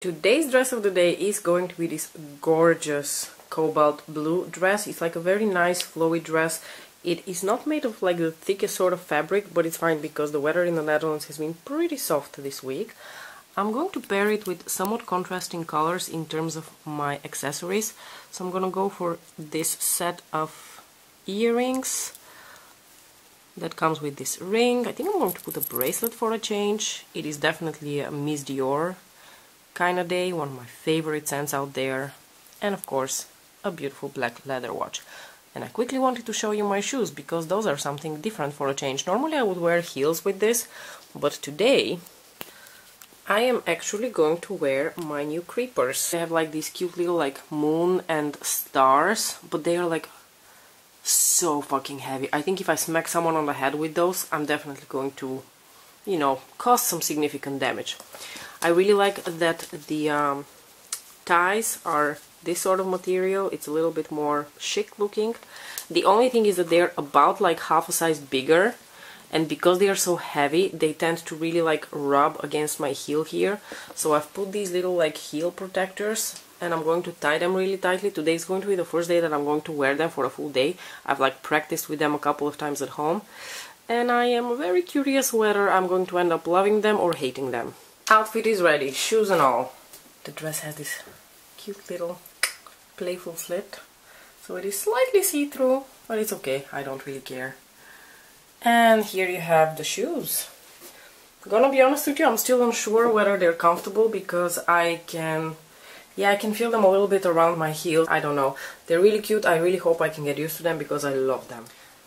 Today's dress of the day is going to be this gorgeous cobalt blue dress. It's like a very nice flowy dress. It is not made of like the thickest sort of fabric, but it's fine because the weather in the Netherlands has been pretty soft this week. I'm going to pair it with somewhat contrasting colors in terms of my accessories. So I'm gonna go for this set of earrings that comes with this ring. I think I'm going to put a bracelet for a change. It is definitely a Miss Dior kind of day, one of my favorite scents out there, and of course a beautiful black leather watch. And I quickly wanted to show you my shoes because those are something different for a change. Normally I would wear heels with this, but today I am actually going to wear my new creepers. They have like these cute little like moon and stars, but they are like so fucking heavy. I think if I smack someone on the head with those, I'm definitely going to, you know, cause some significant damage. I really like that the ties are this sort of material. It's a little bit more chic looking. The only thing is that they're about like half a size bigger, and because they are so heavy, they tend to really like rub against my heel here. So I've put these little like heel protectors and I'm going to tie them really tightly. Today is going to be the first day that I'm going to wear them for a full day. I've like practiced with them a couple of times at home, and I am very curious whether I'm going to end up loving them or hating them. Outfit is ready, shoes and all. The dress has this cute little playful slit, so it is slightly see-through, but it's okay, I don't really care. And here you have the shoes. Gonna be honest with you, I'm still unsure whether they're comfortable because I can feel them a little bit around my heels. I don't know. They're really cute. I really hope I can get used to them because I love them.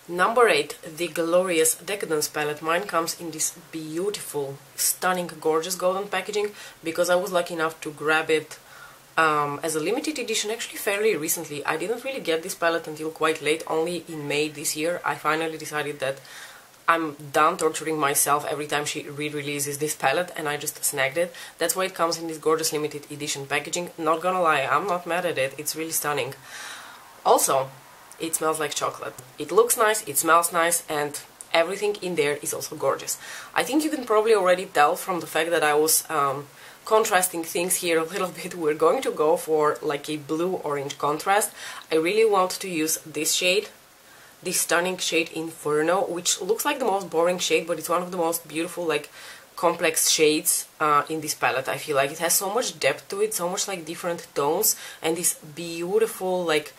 Number 8, the glorious Decadence Palette. Mine comes in this beautiful, stunning, gorgeous golden packaging because I was lucky enough to grab it as a limited edition actually fairly recently. I didn't really get this palette until quite late, only in May this year. I finally decided that I'm done torturing myself every time she re-releases this palette, and I just snagged it. That's why it comes in this gorgeous limited edition packaging. Not gonna lie, I'm not mad at it. It's really stunning. Also, it smells like chocolate. It looks nice, it smells nice, and everything in there is also gorgeous. I think you can probably already tell from the fact that I was contrasting things here a little bit. We're going to go for like a blue-orange contrast. I really want to use this shade, this stunning shade Inferno, which looks like the most boring shade, but it's one of the most beautiful, like, complex shades in this palette. I feel like it has so much depth to it, so much like different tones, and this beautiful like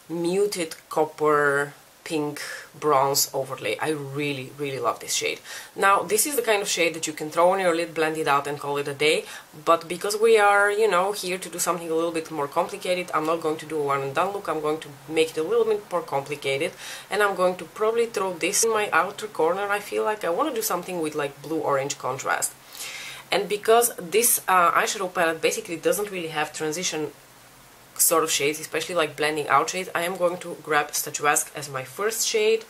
muted copper pink bronze overlay. I really, really love this shade. Now, this is the kind of shade that you can throw on your lid, blend it out and call it a day, but because we are, you know, here to do something a little bit more complicated, I'm not going to do a one and done look. I'm going to make it a little bit more complicated, and I'm going to probably throw this in my outer corner. I feel like I want to do something with like blue-orange contrast. And because this eyeshadow palette basically doesn't really have transition sort of shades, especially like blending out shades, I am going to grab Statuesque as my first shade,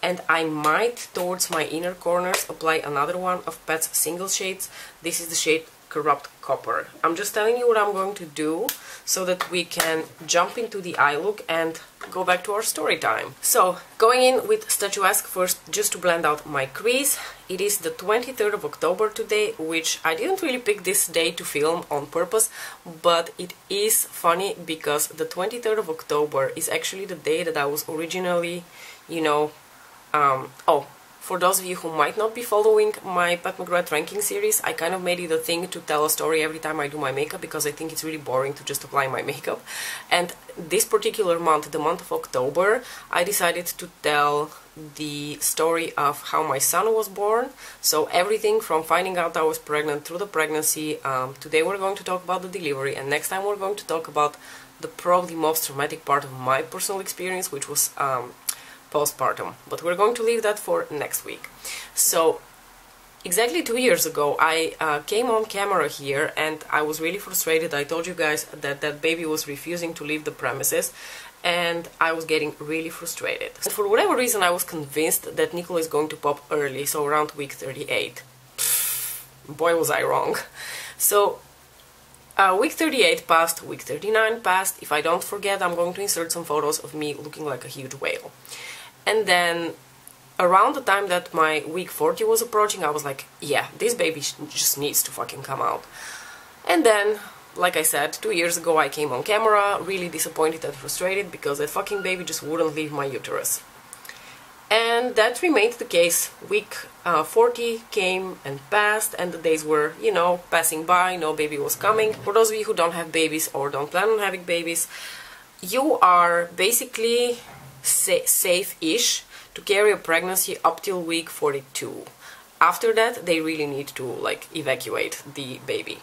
and I might, towards my inner corners, apply another one of Pat's single shades. This is the shade Corrupt Copper. I'm just telling you what I'm going to do so that we can jump into the eye look and go back to our story time. So, going in with Statuesque first, just to blend out my crease. It is the 23rd of October today, which I didn't really pick this day to film on purpose, but it is funny because the 23rd of October is actually the day that I was originally, you know, for those of you who might not be following my Pat McGrath ranking series, I kind of made it a thing to tell a story every time I do my makeup because I think it's really boring to just apply my makeup. And this particular month, the month of October, I decided to tell the story of how my son was born. So everything from finding out I was pregnant through the pregnancy. Today we're going to talk about the delivery, and next time we're going to talk about the probably most traumatic part of my personal experience, which was postpartum, but we're going to leave that for next week. So exactly 2 years ago I came on camera here and I was really frustrated. I told you guys that that baby was refusing to leave the premises, and I was getting really frustrated. And for whatever reason I was convinced that Nicola is going to pop early, so around week 38. Boy, was I wrong. So week 38 passed, week 39 passed. If I don't forget, I'm going to insert some photos of me looking like a huge whale. And then around the time that my week 40 was approaching, I was like, yeah, this baby just needs to fucking come out. And then like I said, 2 years ago I came on camera really disappointed and frustrated because that fucking baby just wouldn't leave my uterus. And that remained the case. Week 40 came and passed, and the days were, you know, passing by, no baby was coming. For those of you who don't have babies or don't plan on having babies, you are basically safe-ish to carry a pregnancy up till week 42. After that, they really need to, like, evacuate the baby.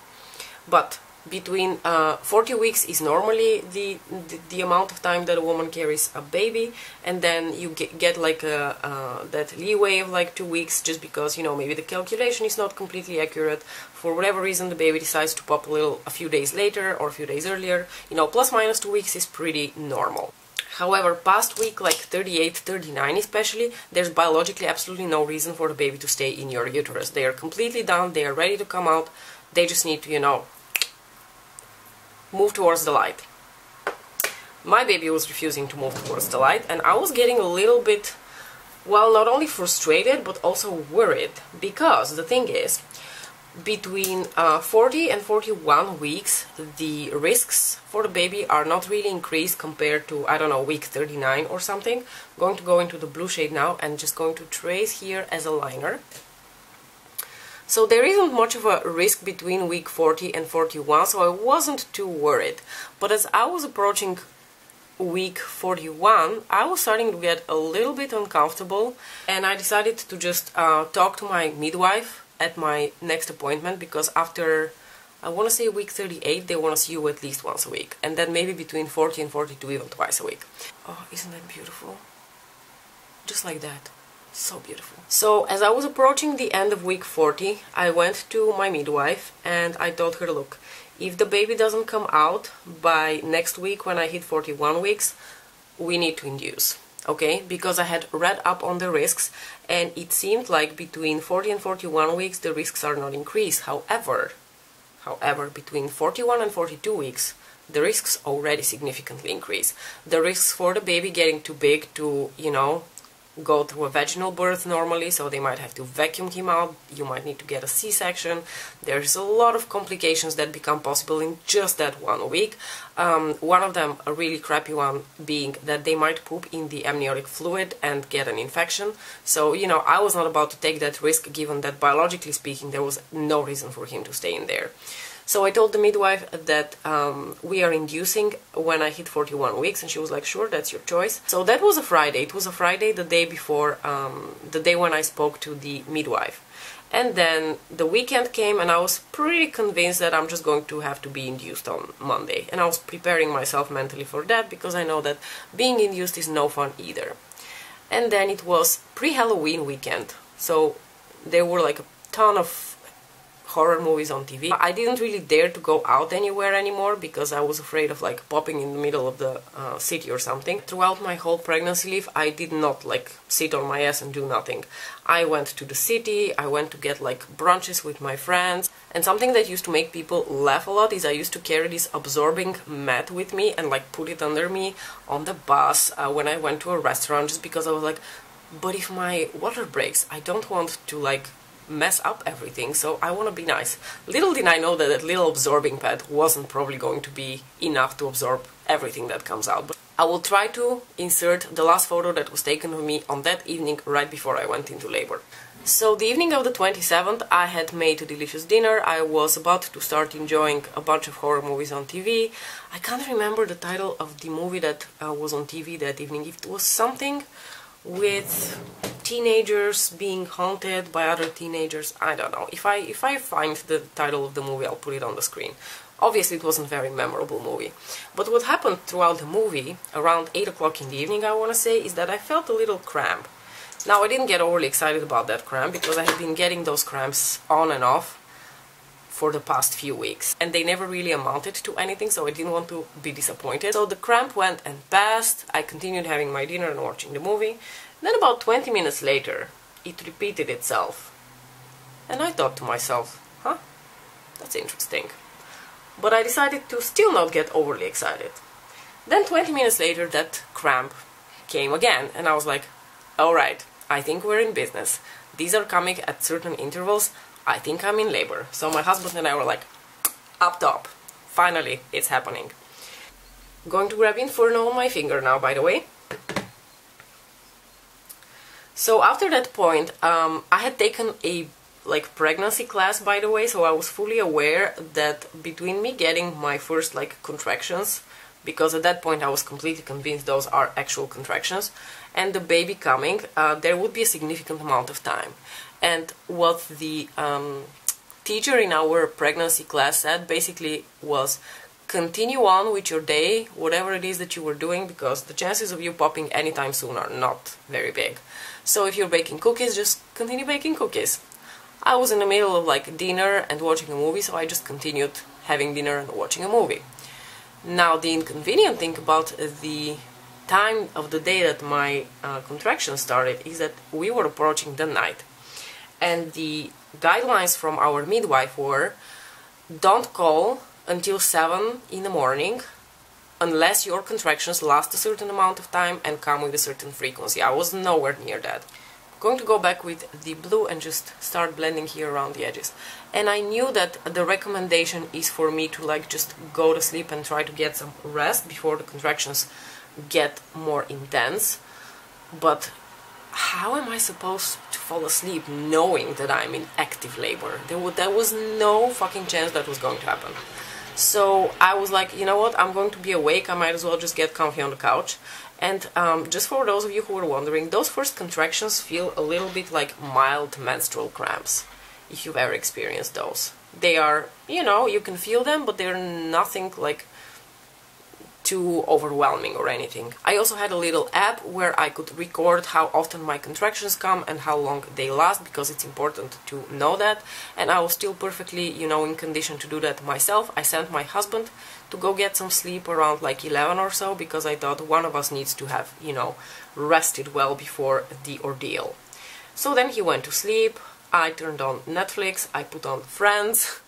But between 40 weeks is normally the amount of time that a woman carries a baby, and then you get like that leeway of like 2 weeks, just because, you know, maybe the calculation is not completely accurate. For whatever reason, the baby decides to pop a few days later or a few days earlier. You know, plus minus 2 weeks is pretty normal. However, past week, like 38, 39 especially, there's biologically absolutely no reason for the baby to stay in your uterus. They are completely done, they are ready to come out, they just need to, you know, move towards the light. My baby was refusing to move towards the light, and I was getting a little bit, well, not only frustrated, but also worried, because the thing is, between 40 and 41 weeks, the risks for the baby are not really increased compared to, I don't know, week 39 or something. I'm going to go into the blue shade now and just going to trace here as a liner. So there isn't much of a risk between week 40 and 41, so I wasn't too worried. But as I was approaching week 41, I was starting to get a little bit uncomfortable, and I decided to just talk to my midwife at my next appointment, because after, I want to say week 38, they want to see you at least once a week, and then maybe between 40 and 42 even twice a week. Oh, isn't that beautiful? Just like that. So beautiful. So as I was approaching the end of week 40, I went to my midwife and I told her, look, if the baby doesn't come out by next week when I hit 41 weeks, we need to induce. Okay, because I had read up on the risks, and it seemed like between 40 and 41 weeks the risks are not increased. However, between 41 and 42 weeks, the risks already significantly increase. The risks for the baby getting too big to, you know, go through a vaginal birth normally, so they might have to vacuum him out, you might need to get a C-section. There's a lot of complications that become possible in just that 1 week. One of them, a really crappy one, being that they might poop in the amniotic fluid and get an infection. So, you know, I was not about to take that risk, given that biologically speaking there was no reason for him to stay in there. So I told the midwife that we are inducing when I hit 41 weeks, and she was like, sure, that's your choice. So that was a Friday. It was a Friday, the day before, the day when I spoke to the midwife. And then the weekend came, and I was pretty convinced that I'm just going to have to be induced on Monday. And I was preparing myself mentally for that, because I know that being induced is no fun either. And then it was pre-Halloween weekend, so there were like a ton of horror movies on TV. I didn't really dare to go out anywhere anymore because I was afraid of like popping in the middle of the city or something. Throughout my whole pregnancy leave, I did not like sit on my ass and do nothing. I went to the city, I went to get like brunches with my friends, and something that used to make people laugh a lot is I used to carry this absorbing mat with me and like put it under me on the bus when I went to a restaurant, just because I was like, but if my water breaks, I don't want to like mess up everything, so I want to be nice. Little did I know that that little absorbing pad wasn't probably going to be enough to absorb everything that comes out. But I will try to insert the last photo that was taken of me on that evening right before I went into labor. So the evening of the 27th, I had made a delicious dinner. I was about to start enjoying a bunch of horror movies on TV. I can't remember the title of the movie that was on TV that evening. It was something with teenagers being haunted by other teenagers. I don't know. If I find the title of the movie, I'll put it on the screen. Obviously it wasn't a very memorable movie. But what happened throughout the movie, around 8 o'clock in the evening I want to say, is that I felt a little cramp. Now I didn't get overly excited about that cramp, because I had been getting those cramps on and off for the past few weeks, and they never really amounted to anything, so I didn't want to be disappointed. So the cramp went and passed, I continued having my dinner and watching the movie. Then about 20 minutes later, it repeated itself. And I thought to myself, huh, that's interesting. But I decided to still not get overly excited. Then 20 minutes later, that cramp came again, and I was like, alright, I think we're in business. These are coming at certain intervals. I think I'm in labor. So my husband and I were like, up top, finally, it's happening. Going to grab Inferno on my finger now, by the way. So after that point, I had taken a pregnancy class, by the way, so I was fully aware that between me getting my first contractions, because at that point I was completely convinced those are actual contractions, and the baby coming, there would be a significant amount of time. And what the teacher in our pregnancy class said basically was, continue on with your day, whatever it is that you were doing, because the chances of you popping anytime soon are not very big. So if you're baking cookies, just continue baking cookies. I was in the middle of dinner and watching a movie, so I just continued having dinner and watching a movie. Now the inconvenient thing about the time of the day that my contractions started is that we were approaching the night. And the guidelines from our midwife were, don't call until 7 in the morning unless your contractions last a certain amount of time and come with a certain frequency. I was nowhere near that. I'm going to go back with the blue and just start blending here around the edges. And I knew that the recommendation is for me to just go to sleep and try to get some rest before the contractions get more intense. But how am I supposed to fall asleep knowing that I'm in active labor? There was no fucking chance that was going to happen. So I was like, you know what, I'm going to be awake, I might as well just get comfy on the couch. And just for those of you who are wondering, those first contractions feel a little bit like mild menstrual cramps, if you've ever experienced those. They are, you can feel them, but they're nothing too overwhelming or anything. I also had a little app where I could record how often my contractions come and how long they last, because it's important to know that. And I was still perfectly, in condition to do that myself. I sent my husband to go get some sleep around 11 or so, because I thought one of us needs to have, rested well before the ordeal. So then he went to sleep, I turned on Netflix, I put on Friends,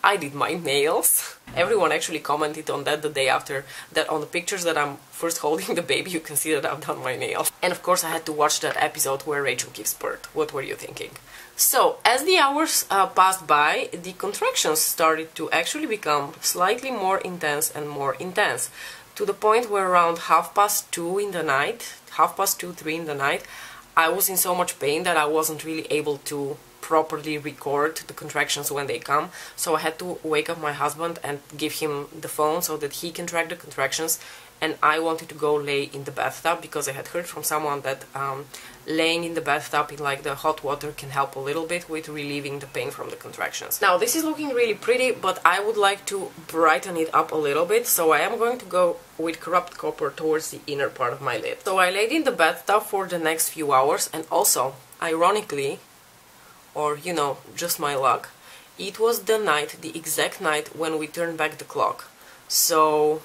I did my nails. Everyone actually commented on that the day after, that on the pictures that I'm first holding the baby, you can see that I've done my nails. And of course I had to watch that episode where Rachel gives birth. What were you thinking? So, as the hours passed by, the contractions started to actually become slightly more intense and more intense, to the point where around 2:30 in the night, 3 in the night, I was in so much pain that I wasn't really able to properly record the contractions when they come, so I had to wake up my husband and give him the phone so that he can track the contractions. And I wanted to go lay in the bathtub, because I had heard from someone that laying in the bathtub in the hot water can help a little bit with relieving the pain from the contractions. Now this is looking really pretty, but I would like to brighten it up a little bit, so I am going to go with corrupt copper towards the inner part of my lid. So I laid in the bathtub for the next few hours, and also, ironically, or just my luck, it was the exact night when we turned back the clock. So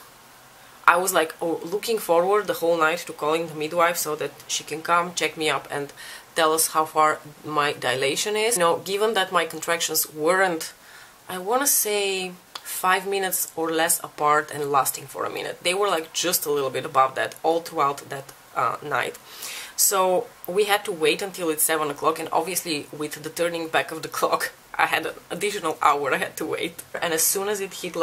I was looking forward the whole night to calling the midwife so that she can come, check me up and tell us how far my dilation is. Given that my contractions weren't, I want to say, 5 minutes or less apart and lasting for a minute. They were just a little bit above that all throughout that night. So we had to wait until it's 7 o'clock, and obviously with the turning back of the clock I had an additional hour I had to wait. And as soon as it hit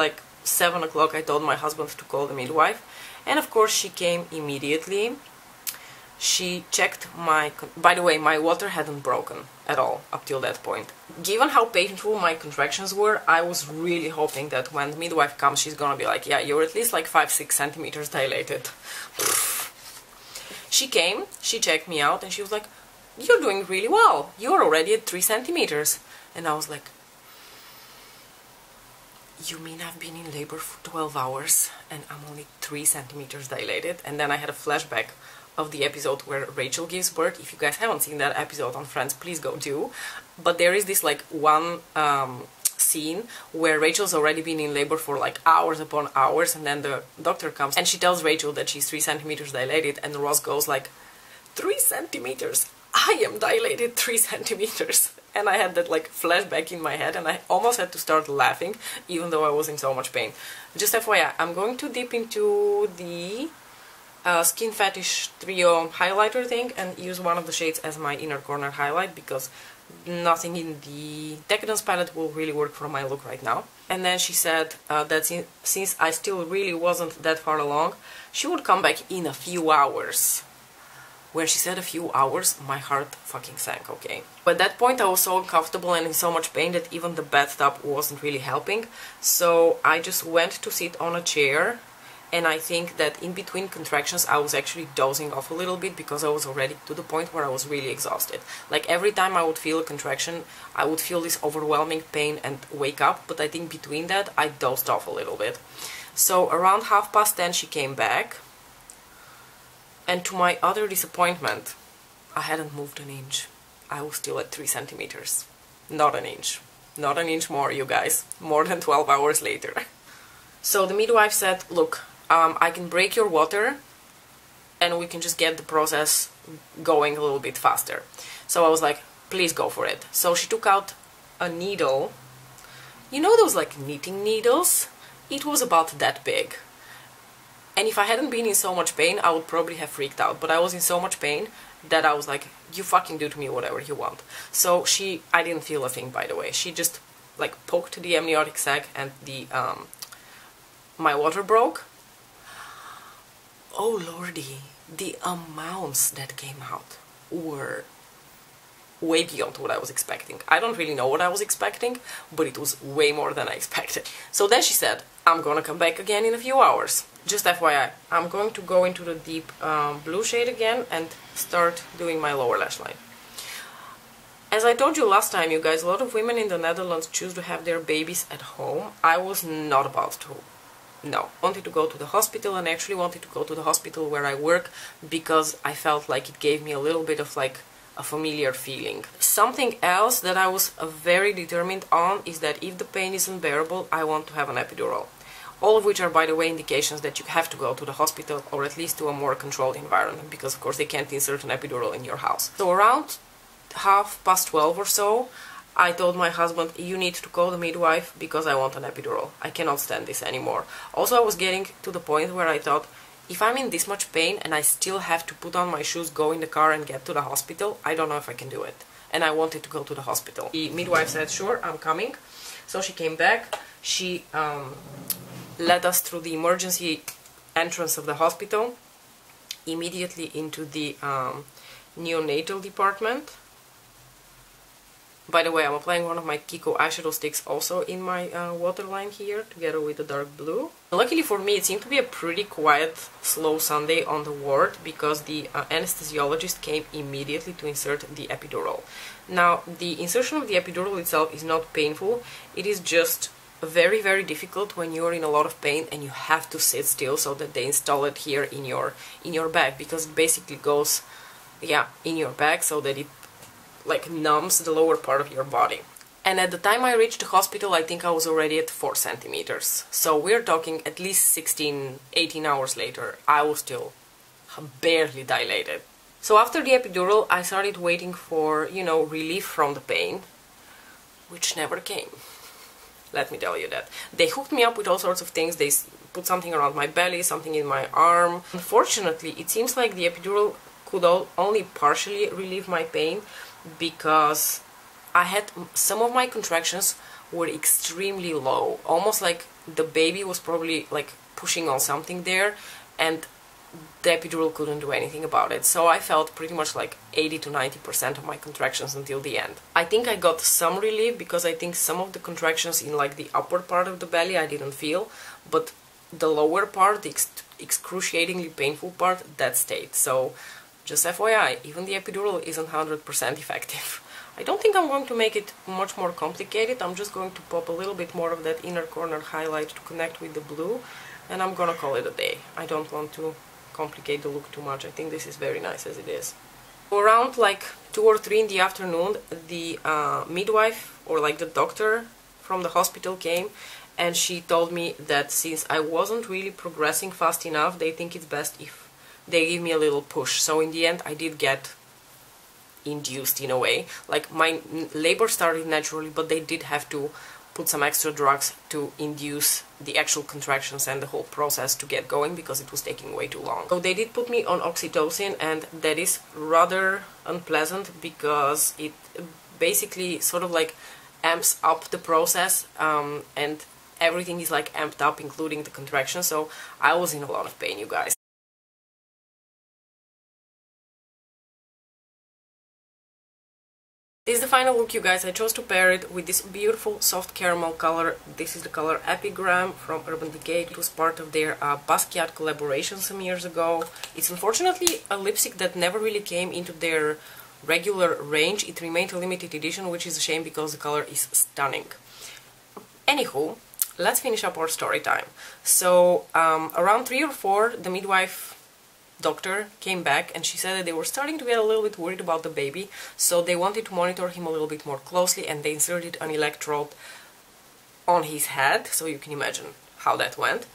7 o'clock, I told my husband to call the midwife, and of course she came immediately. She checked by the way, my water hadn't broken at all up till that point. Given how painful my contractions were, I was really hoping that when the midwife comes, she's gonna be like, yeah, you're at least 5-6 centimeters dilated. She came, she checked me out, and she was like, you're doing really well, you're already at 3 centimeters. And I was like, you mean I've been in labor for 12 hours and I'm only 3 centimeters dilated? And then I had a flashback of the episode where Rachel gives birth. If you guys haven't seen that episode on Friends, please go do. But there is this one scene where Rachel's already been in labor for hours upon hours, and then the doctor comes and she tells Rachel that she's 3 centimeters dilated, and Ross goes 3 centimeters? I am dilated 3 centimeters. And I had that flashback in my head, and I almost had to start laughing, even though I was in so much pain. Just FYI, I'm going to dip into the Skin Fetish Trio highlighter thing and use one of the shades as my inner corner highlight, because nothing in the Decadence palette will really work for my look right now. and then she said that since I still really wasn't that far along, she would come back in a few hours. When she said a few hours, my heart fucking sank, okay? But at that point I was so uncomfortable and in so much pain that even the bathtub wasn't really helping. So I just went to sit on a chair, and I think that in between contractions I was actually dozing off a little bit because I was already to the point where I was really exhausted. Like every time I would feel a contraction, I would feel this overwhelming pain and wake up, but I think between that I dozed off a little bit. So around 10:30 she came back. And to my utter disappointment, I hadn't moved an inch. I was still at 3 centimeters. Not an inch. Not an inch more, you guys. More than 12 hours later. So the midwife said, look, I can break your water and we can just get the process going a little bit faster. So I was like, please go for it. So she took out a needle. You know those like knitting needles? It was about that big. And if I hadn't been in so much pain, I would probably have freaked out. But I was in so much pain that I was like, you fucking do to me whatever you want. So I didn't feel a thing, by the way. She just like poked the amniotic sac and my water broke. Oh lordy, the amounts that came out were way beyond what I was expecting. I don't really know what I was expecting, but it was way more than I expected. So then she said, I'm gonna come back again in a few hours. Just FYI, I'm going to go into the deep blue shade again and start doing my lower lash line. As I told you last time, you guys, a lot of women in the Netherlands choose to have their babies at home. I was not about to. No, I wanted to go to the hospital, and I actually wanted to go to the hospital where I work because I felt like it gave me a little bit of like a familiar feeling. Something else that I was very determined on is that if the pain is unbearable, I want to have an epidural. All of which are, by the way, indications that you have to go to the hospital or at least to a more controlled environment, because of course they can't insert an epidural in your house. So around 12:30 or so, I told my husband, you need to call the midwife because I want an epidural. I cannot stand this anymore. Also, I was getting to the point where I thought, if I'm in this much pain and I still have to put on my shoes, go in the car and get to the hospital, I don't know if I can do it. And I wanted to go to the hospital. The midwife said, sure, I'm coming. So she came back. She led us through the emergency entrance of the hospital, immediately into the neonatal department. By the way, I'm applying one of my Kiko eyeshadow sticks also in my waterline here, together with the dark blue. Luckily for me, it seemed to be a pretty quiet, slow Sunday on the ward, because the anesthesiologist came immediately to insert the epidural. Now, the insertion of the epidural itself is not painful, it is just very, very difficult when you're in a lot of pain and you have to sit still so that they install it here in your back, because it basically goes, yeah, in your back so that it like numbs the lower part of your body. And at the time I reached the hospital, I think I was already at 4 centimeters. So we're talking at least 16, 18 hours later, I was still barely dilated. So after the epidural, I started waiting for, you know, relief from the pain, which never came. Let me tell you that. They hooked me up with all sorts of things. They put something around my belly, something in my arm. Unfortunately, it seems like the epidural could only partially relieve my pain, because I had some of my contractions were extremely low, almost like the baby was probably like pushing on something there, and the epidural couldn't do anything about it. So I felt pretty much like 80 to 90% of my contractions until the end. I think I got some relief, because I think some of the contractions in like the upper part of the belly I didn't feel, but the lower part, the excruciatingly painful part, that stayed. So just FYI, even the epidural isn't 100% effective. I don't think I'm going to make it much more complicated. I'm just going to pop a little bit more of that inner corner highlight to connect with the blue, and I'm gonna call it a day. I don't want to complicate the look too much. I think this is very nice as it is. Around like 2 or 3 in the afternoon, the midwife, or like the doctor from the hospital, came, and she told me that since I wasn't really progressing fast enough, they think it's best if they give me a little push. So in the end I did get induced in a way. Like my labor started naturally, but they did have to put some extra drugs to induce the actual contractions and the whole process to get going, because it was taking way too long. So they did put me on oxytocin, and that is rather unpleasant because it basically sort of like amps up the process, and everything is like amped up, including the contraction, so I was in a lot of pain, you guys. This is the final look, you guys. I chose to pair it with this beautiful soft caramel color. This is the color Epigram from Urban Decay. It was part of their Basquiat collaboration some years ago. It's unfortunately a lipstick that never really came into their regular range. It remained a limited edition, which is a shame because the color is stunning. Anywho, let's finish up our story time. So around 3 or 4, the midwife doctor came back and she said that they were starting to get a little bit worried about the baby, so they wanted to monitor him a little bit more closely, and they inserted an electrode on his head, so you can imagine how that went.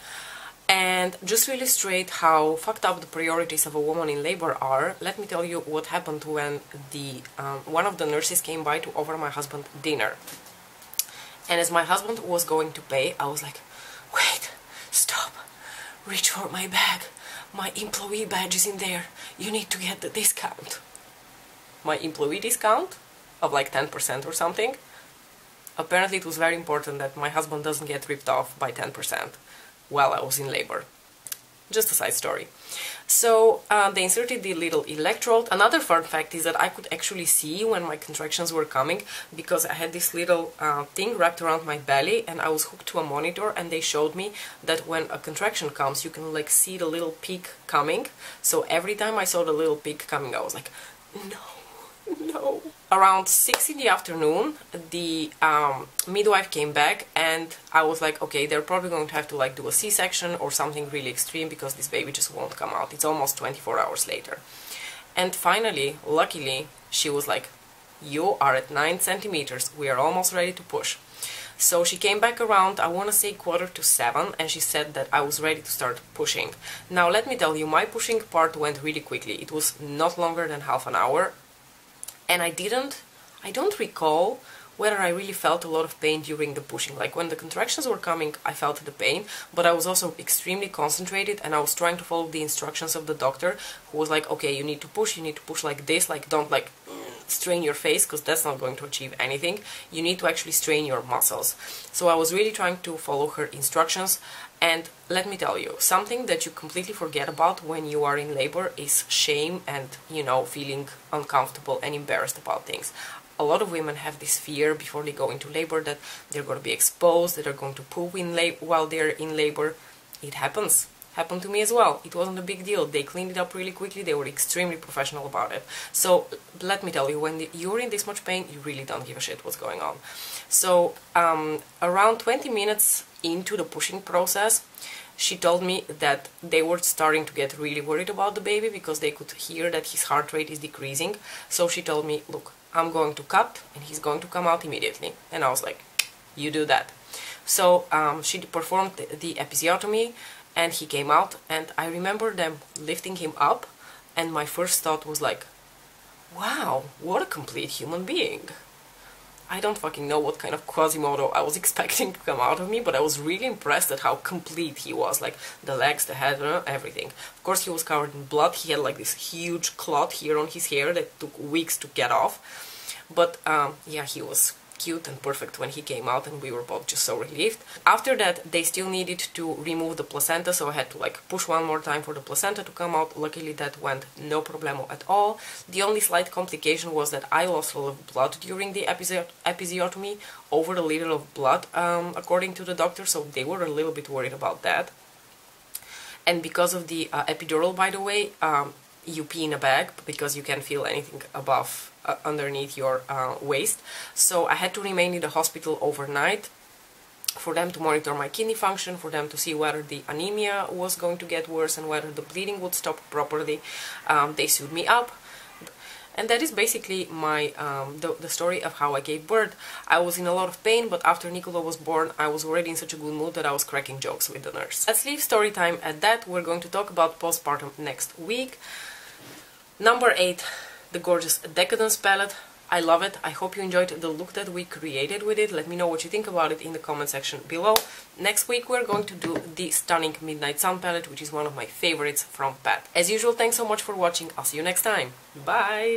And just to illustrate how fucked up the priorities of a woman in labor are, let me tell you what happened when one of the nurses came by to offer my husband dinner. And as my husband was going to pay, I was like, wait, stop, reach for my bag. My employee badge is in there. You need to get the discount. My employee discount of like 10% or something. Apparently it was very important that my husband doesn't get ripped off by 10% while I was in labor. Just a side story. So they inserted the little electrode. Another fun fact is that I could actually see when my contractions were coming, because I had this little thing wrapped around my belly and I was hooked to a monitor, and they showed me that when a contraction comes you can like see the little peak coming. So every time I saw the little peak coming I was like, no, no. Around 6 in the afternoon the midwife came back and I was like, okay, they're probably going to have to like do a C-section or something really extreme because this baby just won't come out. It's almost 24 hours later. And finally, luckily, she was like, you are at 9 centimeters, we are almost ready to push. So she came back around, I want to say 6:45, and she said that I was ready to start pushing. Now let me tell you, my pushing part went really quickly. It was not longer than half an hour. And I don't recall whether I really felt a lot of pain during the pushing. Like when the contractions were coming, I felt the pain, but I was also extremely concentrated and I was trying to follow the instructions of the doctor, who was like, okay, you need to push like this, like don't like strain your face, because that's not going to achieve anything. You need to actually strain your muscles. So I was really trying to follow her instructions. And let me tell you, something that you completely forget about when you are in labor is shame and, you know, feeling uncomfortable and embarrassed about things. A lot of women have this fear before they go into labor that they're going to be exposed, that they're going to poop while they're in labor. It happens. Happened to me as well. It wasn't a big deal. They cleaned it up really quickly. They were extremely professional about it. So let me tell you, when you're in this much pain, you really don't give a shit what's going on. So around 20 minutes into the pushing process, she told me that they were starting to get really worried about the baby because they could hear that his heart rate is decreasing. So she told me, look, I'm going to cut and he's going to come out immediately. And I was like, you do that. So she performed the episiotomy and he came out, and I remember them lifting him up, and my first thought was like, wow, what a complete human being. I don't fucking know what kind of Quasimodo I was expecting to come out of me, but I was really impressed at how complete he was, like the legs, the head, everything. Of course he was covered in blood, he had like this huge clot here on his hair that took weeks to get off, but yeah, he was cute and perfect when he came out, and we were both just so relieved. After that, they still needed to remove the placenta, so I had to like push one more time for the placenta to come out. Luckily that went no problemo at all. The only slight complication was that I lost a lot of blood during the episiotomy, over a liter of blood, according to the doctor, so they were a little bit worried about that. And because of the epidural, by the way, you pee in a bag because you can't feel anything above underneath your waist. So I had to remain in the hospital overnight for them to monitor my kidney function, for them to see whether the anemia was going to get worse and whether the bleeding would stop properly. They sewed me up. And that is basically my the story of how I gave birth. I was in a lot of pain, but after Nicola was born, I was already in such a good mood that I was cracking jokes with the nurse. Let's leave story time at that. We're going to talk about postpartum next week. Number 8, the gorgeous Decadence Palette. I love it. I hope you enjoyed the look that we created with it. Let me know what you think about it in the comment section below. Next week we're going to do the stunning Midnight Sun palette, which is one of my favorites from Pat. As usual, thanks so much for watching. I'll see you next time. Bye!